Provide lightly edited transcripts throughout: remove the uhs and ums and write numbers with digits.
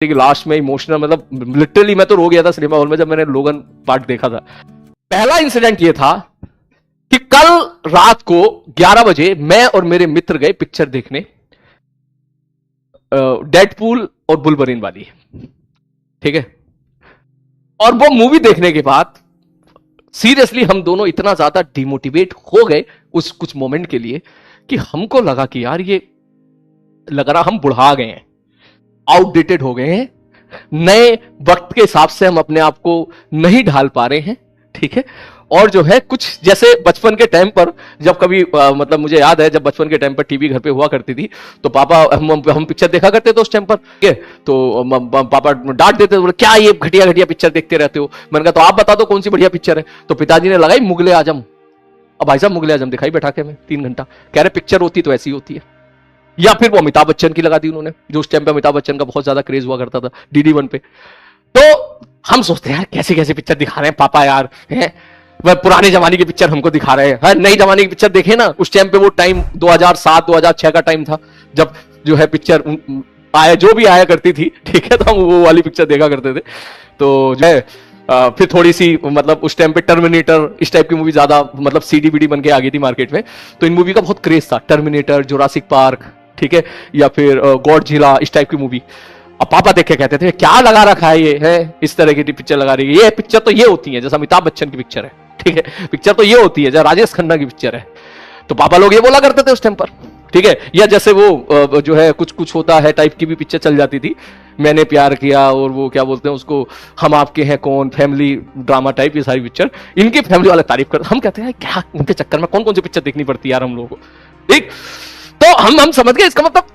कि लास्ट में इमोशनल, मतलब लिटरली मैं तो रो गया था सिनेमा हॉल में जब मैंने लोगन पार्ट देखा था। पहला इंसिडेंट ये था कि कल रात को 11 बजे मैं और मेरे मित्र गए पिक्चर देखने, डेडपूल और बुलवरीन वाली, ठीक है। और वो मूवी देखने के बाद सीरियसली हम दोनों इतना ज्यादा डिमोटिवेट हो गए उस कुछ मोमेंट के लिए कि हमको लगा कि यार ये लग रहा हम बुढ़ा गए हैं, आउटडेटेड हो गए हैं, नए वक्त के हिसाब से हम अपने आप को नहीं ढाल पा रहे हैं, ठीक है। और जो है कुछ जैसे बचपन के टाइम पर जब कभी मतलब मुझे याद है जब बचपन के टाइम पर टीवी घर पे हुआ करती थी तो पापा हम पिक्चर देखा करते थे उस टाइम पर, ठीक है। तो पापा डांट देते थे, बोले क्या ये घटिया घटिया पिक्चर देखते रहते हो। मैंने कहा तो आप बता दो कौन सी बढ़िया पिक्चर है। तो पिताजी ने लगाई मुगले आजम। अब भाई साहब मुगले आजम दिखाई बैठा के मैं 3 घंटा, कह रहे पिक्चर होती तो ऐसी होती है। या फिर वो अमिताभ बच्चन की लगा दी उन्होंने, जो उस टाइम पे अमिताभ बच्चन का बहुत ज्यादा क्रेज हुआ करता था DD1 पे। तो हम सोचते हैं यार कैसे कैसे पिक्चर दिखा रहे हैं पापा यार, हैं वह पुराने जमाने की पिक्चर हमको दिखा रहे हैं। नई जमाने की पिक्चर देखे ना, उस टाइम पे वो टाइम 2007-2006 का टाइम था जब जो है पिक्चर आया जो भी आया करती थी, ठीक है। तो हम वो वाली पिक्चर देखा करते थे। तो जो है फिर थोड़ी सी मतलब उस टाइम पे टर्मिनेटर इस टाइप की मूवी ज्यादा मतलब CD-BD बन के आ गई थी मार्केट में, तो इन मूवी का बहुत क्रेज था। टर्मिनेटर, जुरासिक पार्क, ठीक है, या फिर गॉडजिला, इस टाइप की मूवी। अब पापा देख के कहते थे क्या लगा रखा है ये, है इस तरह की पिक्चर लगा रही है, ये पिक्चर तो ये होती है जैसे अमिताभ बच्चन की पिक्चर है, ठीक है, पिक्चर तो ये होती है जैसे राजेश खन्ना की पिक्चर है। तो पापा लोग ये बोला करते थे उस टाइम पर, ठीक है। या जैसे वो जो है कुछ कुछ होता है टाइप की भी पिक्चर चल जाती थी, मैंने प्यार किया, और वो क्या बोलते हैं उसको, हम आपके हैं कौन, फैमिली ड्रामा टाइप, ये सारी पिक्चर इनकी फैमिली वाले तारीफ करते। हम कहते हैं क्या उनके चक्कर में कौन कौन सी पिक्चर देखनी पड़ती है यार हम लोगों को, ठीक। तो हम समझ गए इसका मतलब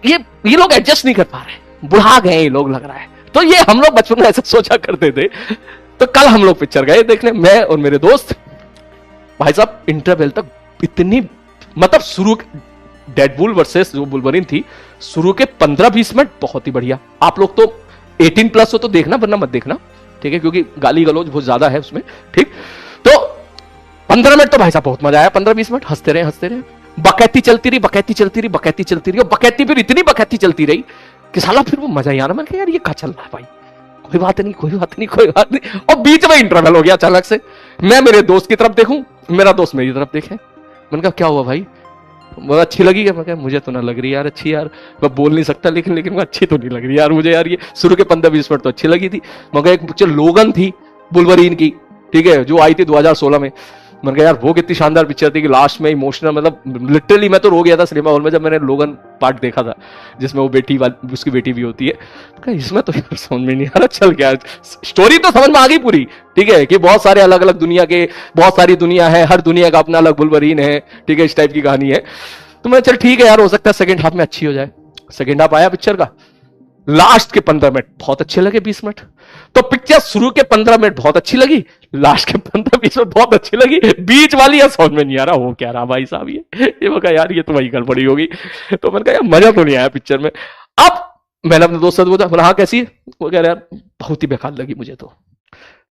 ये लोग एडजस्ट नहीं कर पा रहे, बुढ़ा गए ये लोग लग रहा है। तो ये हम लोग बचपन में ऐसा सोचा करते थे। तो कल हम लोग पिक्चर गए देखने, मैं और मेरे दोस्त। भाई साहब इंटरवल तक इतनी मतलब शुरू डेडपूल वर्सेस जो बुलवरीन थी, शुरू के 15-20 मिनट बहुत ही बढ़िया। आप लोग तो 18+ हो तो देखना, वरना मत देखना, ठीक है, क्योंकि गाली गलौज बहुत ज्यादा है उसमें, ठीक। तो 15 मिनट तो भाई साहब बहुत मजा आया, 15-20 मिनट हंसते रहे, बकैती चलती रही, और बकैती फिर इतनी बकैती चलती रही कि साला फिर वो मजा ही आ रहा। मैं यार ये क्या चल रहा है भाई, कोई बात नहीं। और बीच में इंटरवल हो गया अचानक से। मैं मेरे दोस्त की तरफ देखूं, मेरा दोस्त मेरी तरफ देखे। मैंने कहा क्या हुआ भाई, वो अच्छी लगी क्या? मैं कहा मुझे तो ना लग रही यार अच्छी, यार मैं बोल नहीं सकता लेकिन अच्छी तो नहीं लग रही यार मुझे यार। ये शुरू के 15-20 मिनट तो अच्छी लगी थी, मगर एक पिक्चर लोगन थी बुलवरीन की, ठीक है, जो आई थी 2016 में। मैंने कहा यार वो कितनी शानदार पिक्चर थी कि लास्ट में इमोशनल, मतलब लिटरली मैं तो रो गया था सिनेमा हॉल में जब मैंने लोगन पार्ट देखा था, जिसमें वो उसकी बेटी भी होती है। इसमें तो यार समझ में नहीं आ रहा चल क्या, स्टोरी तो समझ में आ गई पूरी, ठीक है, कि बहुत सारे अलग अलग दुनिया के, बहुत सारी दुनिया है, हर दुनिया का अपना अलग बुलवरीन है, ठीक है, इस टाइप की कहानी है। तो मैं चल ठीक है यार, हो सकता है सेकंड हाफ में अच्छी हो जाए। सेकंड हाफ आया पिक्चर का, लास्ट के 15 मिनट बहुत अच्छे लगे, 20 मिनट। तो पिक्चर शुरू के 15 मिनट बहुत अच्छी लगी, लास्ट के 15-20 मिनट बहुत अच्छी लगी, बीच वाली यार समझ में नहीं आ रहा वो क्या रहा भाई साहब ये मैं कहा यार ये तो वही गड़बड़ी होगी। तो मैंने कहा यार मजा तो नहीं आया पिक्चर में। अब मैंने अपने दोस्त से बोला हाँ कैसी है, वो कह रहा यार बहुत ही बेकार लगी मुझे। तो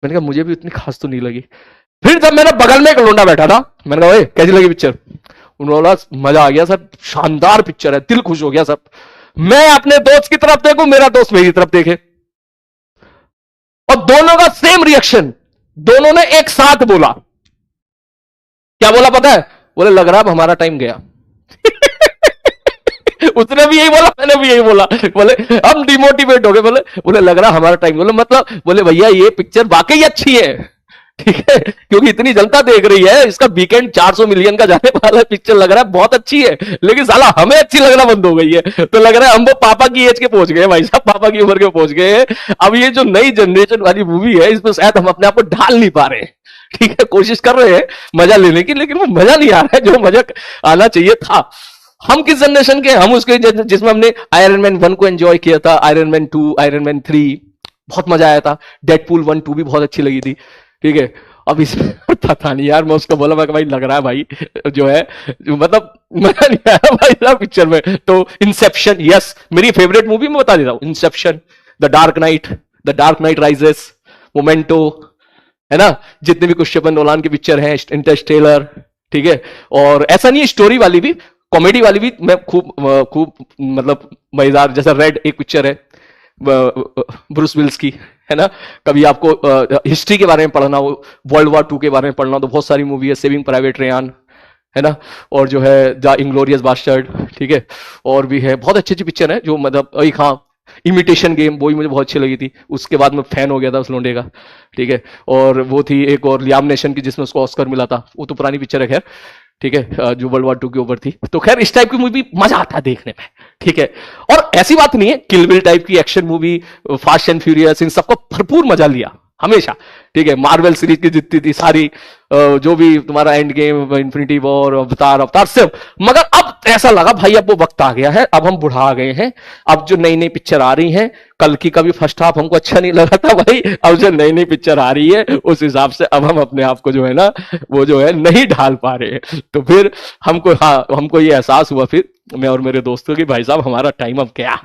मैंने कहा मुझे भी उतनी खास तो नहीं लगी। फिर जब मेरे बगल में एक लोंडा बैठा था, मैंने कहा ओए कैसी लगी पिक्चर? उन्होंने बोला मजा आ गया सर, शानदार पिक्चर है, दिल खुश हो गया सब। मैं अपने दोस्त की तरफ देखूं, मेरा दोस्त मेरी तरफ देखे, और दोनों का सेम रिएक्शन, दोनों ने एक साथ बोला। क्या बोला पता है? बोले लग रहा है अब हमारा टाइम गया। उसने भी यही बोला, मैंने भी यही बोला। बोले हम डिमोटिवेट हो गए, बोले लग रहा है हमारा टाइम। बोले मतलब, बोले भैया ये पिक्चर वाकई अच्छी है, ठीक है, क्योंकि इतनी जनता देख रही है, इसका वीकेंड 400 मिलियन का जाने वाला पिक्चर, लग रहा है बहुत अच्छी है, लेकिन साला हमें अच्छी लगना बंद हो गई है। तो लग रहा है हम वो पापा की एज के पहुंच गए भाई साहब, पापा की उम्र के पहुंच गए हैं। अब ये जो नई जनरेशन वाली मूवी है, इसमें शायद हम अपने आप को ढाल नहीं पा रहे हैं, ठीक है, कोशिश कर रहे हैं मजा लेने की, लेकिन वो मजा नहीं आ रहा है जो मजा आना चाहिए था। हम किस जनरेशन के? हम उसके जिसमें हमने आयरन मैन 1 को एंजॉय किया था, आयरन मैन 2, आयरन मैन 3 बहुत मजा आया था, डेडपूल 1-2 भी बहुत अच्छी लगी थी, ठीक है। अब इसमें पता नहीं यार, मैं उसको बोला मैं भाई लग रहा है भाई जो है मतलब मजा नहीं आया भाई साहब पिक्चर में। तो इंसेप्शन, यस मेरी फेवरेट मूवी मैं बता देता हूं, Inception, the dark night rises, memento, है ना, जितने भी क्रिस्टोफर नोलान की पिक्चर हैं, इंटरस्टेलर, ठीक है। और ऐसा नहीं है, स्टोरी वाली भी, कॉमेडी वाली भी मैं खूब मतलब मजेदार, जैसा रेड एक पिक्चर है, ब्रूस विल्स की, है ना। कभी आपको हिस्ट्री के बारे में पढ़ना हो, वर्ल्ड वॉर 2 के बारे में पढ़ना हो, तो बहुत सारी मूवी है, सेविंग प्राइवेट रेयान, है ना, और जो है द इंग्लोरियस बास्टर्ड, ठीक है, और भी है बहुत अच्छी अच्छी पिक्चर है जो मतलब एक, हाँ, इमिटेशन गेम, वो भी मुझे बहुत अच्छी लगी थी, उसके बाद मैं फैन हो गया था उस लोंडे का, ठीक है। और वो थी एक और लियाम नेशन की जिसमें उसको ऑस्कर मिला था, वो तो पुरानी पिक्चर है खैर, ठीक है, जो वर्ल्ड वॉर 2 के ऊपर थी। तो खैर इस टाइप की मूवी मजा आता है देखने में, ठीक है। और ऐसी बात नहीं है, किल बिल टाइप की action movie, Fast and Furious, इन सबको भरपूर मजा लिया हमेशा, ठीक है। मार्वल सीरीज की जितनी थी सारी, जो भी तुम्हारा एंड गेम, इन्फिनिटी वॉर, अवतार अवतार सब, मगर अब ऐसा लगा भाई अब वो वक्त आ गया है, अब हम बुढ़ा गए हैं, अब जो नई नई पिक्चर आ रही हैं, कल की का भी फर्स्ट हाफ हमको अच्छा नहीं लगा था भाई, अब जो नई नई पिक्चर आ रही है उस हिसाब से अब हम अपने आप को जो है ना, वो जो है नहीं ढाल पा रहे हैं। तो फिर हमको, हाँ, हमको ये एहसास हुआ फिर, मैं और मेरे दोस्तों की, भाई साहब हमारा टाइम अब गया।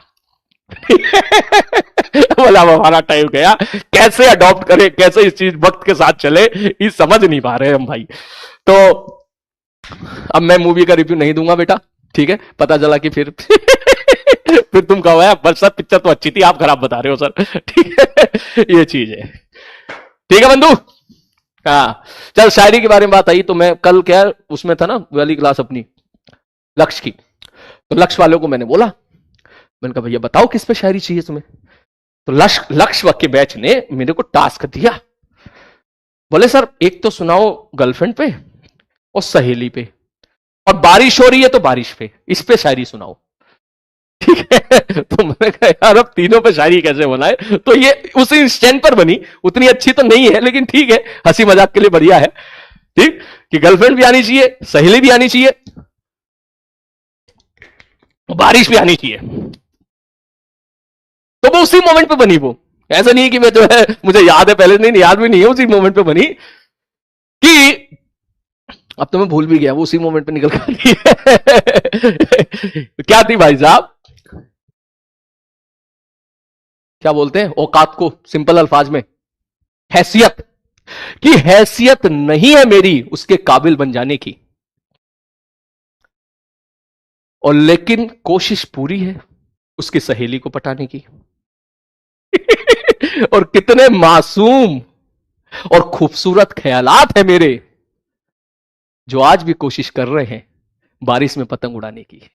बोला अब हमारा टाइम गया, कैसे अडॉप्ट करें, कैसे इस चीज वक्त के साथ चले, ये समझ नहीं पा रहे हम भाई। तो अब मैं मूवी का रिव्यू नहीं दूंगा बेटा, ठीक है, पता चला कि फिर फिर तुम कहो यार बस सर पिक्चर तो अच्छी थी, आप खराब बता रहे हो सर, ठीक है, ये चीज है, ठीक है बंधु। हाँ, चल शायरी के बारे में बात आई, तो मैं कल क्या उसमें था ना वाली क्लास अपनी लक्ष्य की, तो लक्ष्य वालों को मैंने बोला, मैंने कहा भैया बताओ किस पे शायरी चाहिए तुम्हें। तो लक्ष्य के बैच ने मेरे को टास्क दिया, बोले सर एक तो सुनाओ गर्लफ्रेंड पे और सहेली पे, और बारिश हो रही है तो बारिश पे, इस पे शायरी सुनाओ, ठीक है। तो मैंने कहा यार अब तीनों पे शायरी कैसे बनाए, तो ये उसी इंस्टेंट पर बनी, उतनी अच्छी तो नहीं है लेकिन ठीक है, हंसी मजाक के लिए बढ़िया है, ठीक, कि गर्लफ्रेंड भी आनी चाहिए, सहेली भी आनी चाहिए, बारिश भी आनी चाहिए। तो वो उसी मोमेंट पे बनी, वो ऐसा नहीं कि मैं जो है मुझे याद है पहले, नहीं याद भी नहीं है, उसी मोमेंट पे बनी, कि अब तो मैं भूल भी गया, वो उसी मोमेंट पे निकल कर दी है। क्या थी भाई साहब, क्या बोलते हैं औकात को सिंपल अल्फाज में, हैसियत, कि हैसियत नहीं है मेरी उसके काबिल बन जाने की, और लेकिन कोशिश पूरी है उसकी सहेली को पटाने की। और कितने मासूम और खूबसूरत ख्यालात है मेरे, जो आज भी कोशिश कर रहे हैं बारिश में पतंग उड़ाने की।